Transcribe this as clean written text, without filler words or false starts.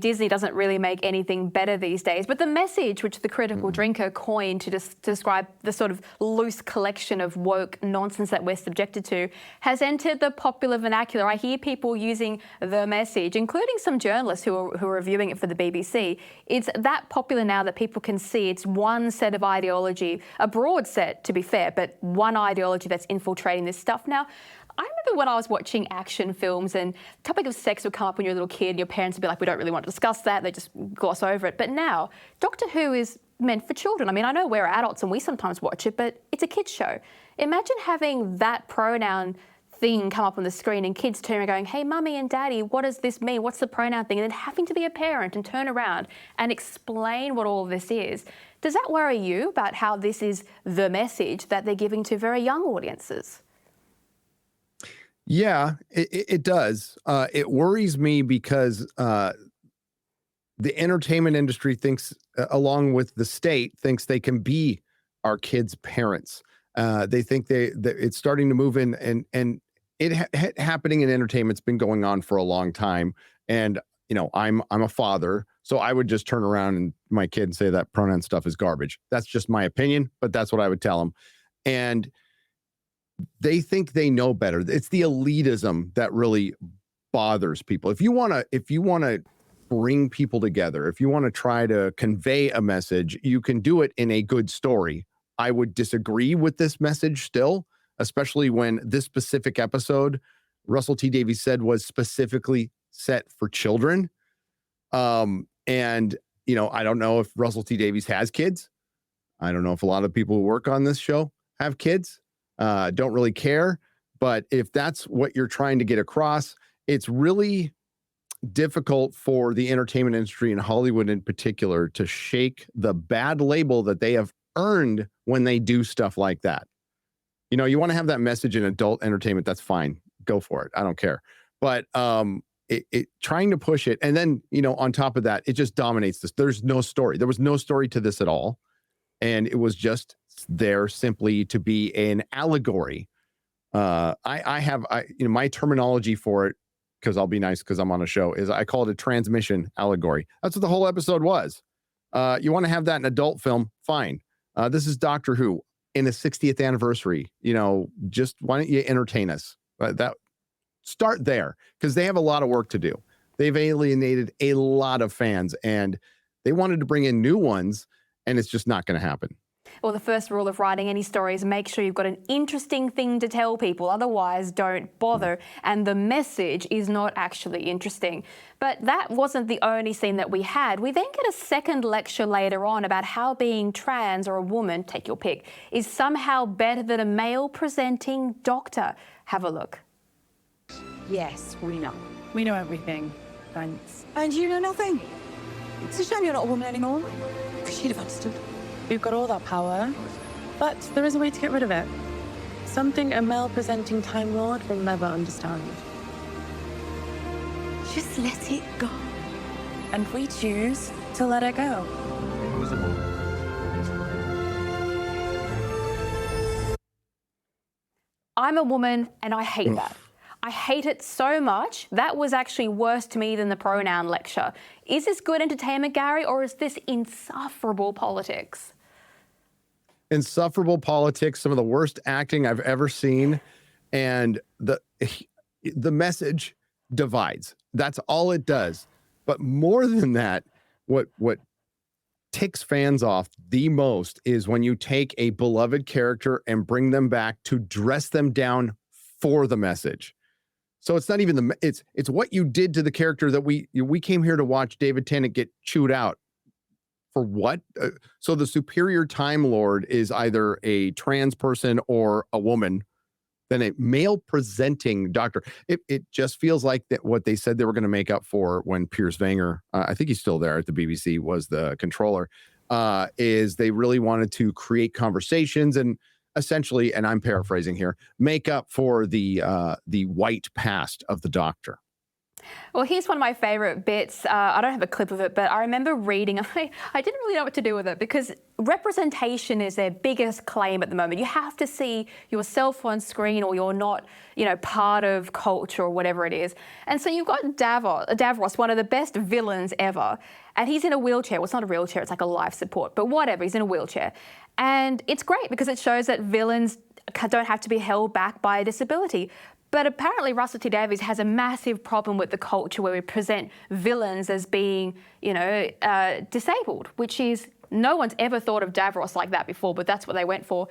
Disney doesn't really make anything better these days, but the message which the critical drinker coined to describe the sort of loose collection of woke nonsense that we're subjected to has entered the popular vernacular. I hear people using the message, including some journalists who are reviewing it for the BBC. It's that popular now that people can see it's one set of ideology, a broad set to be fair, but one ideology that's infiltrating this stuff now. I remember when I was watching action films and the topic of sex would come up when you're a little kid and your parents would be like, we don't really want to discuss that. They just gloss over it. But now, Doctor Who is meant for children. I mean, I know we're adults and we sometimes watch it, but it's a kids' show. Imagine having that pronoun thing come up on the screen and kids turn around going, hey, mummy and daddy, what does this mean? What's the pronoun thing? And then having to be a parent and turn around and explain what all of this is. Does that worry you about how this is the message that they're giving to very young audiences? Yeah, it does. It worries me because the entertainment industry thinks, along with the state, thinks they can be our kids' parents. They think that it's starting to move in, and happening in entertainment's been going on for a long time. And you know, I'm a father, so I would just turn around and my kid and say that pronoun stuff is garbage. That's just my opinion, but that's what I would tell them. And they think they know better. It's the elitism that really bothers people. If you want to bring people together, if you want to try to convey a message, you can do it in a good story. I would disagree with this message still, especially when this specific episode, Russell T Davies said, was specifically set for children. And you know, I don't know if Russell T Davies has kids. I don't know if a lot of people who work on this show have kids. Don't really care. But if that's what you're trying to get across, it's really difficult for the entertainment industry and Hollywood in particular to shake the bad label that they have earned when they do stuff like that. You know, you want to have that message in adult entertainment, that's fine. Go for it. I don't care. But trying to push it, and then, you know, on top of that, it just dominates this. There's no story. There was no story to this at all. And it was just there simply to be an allegory. My terminology for it, because I'll be nice because I'm on a show, is I call it a transmission allegory. That's what the whole episode was. You want to have that in adult film, fine. This is Doctor Who in the 60th anniversary. You know, just why don't you entertain us? Start there, because they have a lot of work to do. They've alienated a lot of fans, and they wanted to bring in new ones, and it's just not going to happen. Well, the first rule of writing any story is make sure you've got an interesting thing to tell people. Otherwise, don't bother. And the message is not actually interesting. But that wasn't the only scene that we had. We then get a second lecture later on about how being trans or a woman, take your pick, is somehow better than a male-presenting doctor. Have a look. Yes, we know. We know everything. Thanks. And you know nothing? It's a shame you're not a woman anymore. She'd have understood. We've got all that power, but there is a way to get rid of it. Something a male-presenting Time Lord will never understand. Just let it go. And we choose to let it go. I'm a woman and I hate that. I hate it so much. That was actually worse to me than the pronoun lecture. Is this good entertainment, Gary, or is this insufferable politics? Insufferable politics, some of the worst acting I've ever seen. And the message divides. That's all it does. But more than that, what ticks fans off the most is when you take a beloved character and bring them back to dress them down for the message. So it's not even it's what you did to the character that we came here to watch David Tennant get chewed out. For what? So the superior Time Lord is either a trans person or a woman, then a male presenting doctor. It just feels like that what they said they were going to make up for when Piers Wenger, I think he's still there at the BBC, was the controller, is they really wanted to create conversations and essentially, and I'm paraphrasing here, make up for the white past of the Doctor. Well, here's one of my favourite bits. I don't have a clip of it, but I remember reading, I didn't really know what to do with it because representation is their biggest claim at the moment. You have to see yourself on screen or you're not, part of culture or whatever it is. And so you've got Davros, one of the best villains ever, and he's in a wheelchair. Well, it's not a wheelchair, it's like a life support, but whatever, he's in a wheelchair. And it's great because it shows that villains don't have to be held back by a disability. But apparently Russell T Davies has a massive problem with the culture where we present villains as being, disabled, which is, no one's ever thought of Davros like that before, but that's what they went for.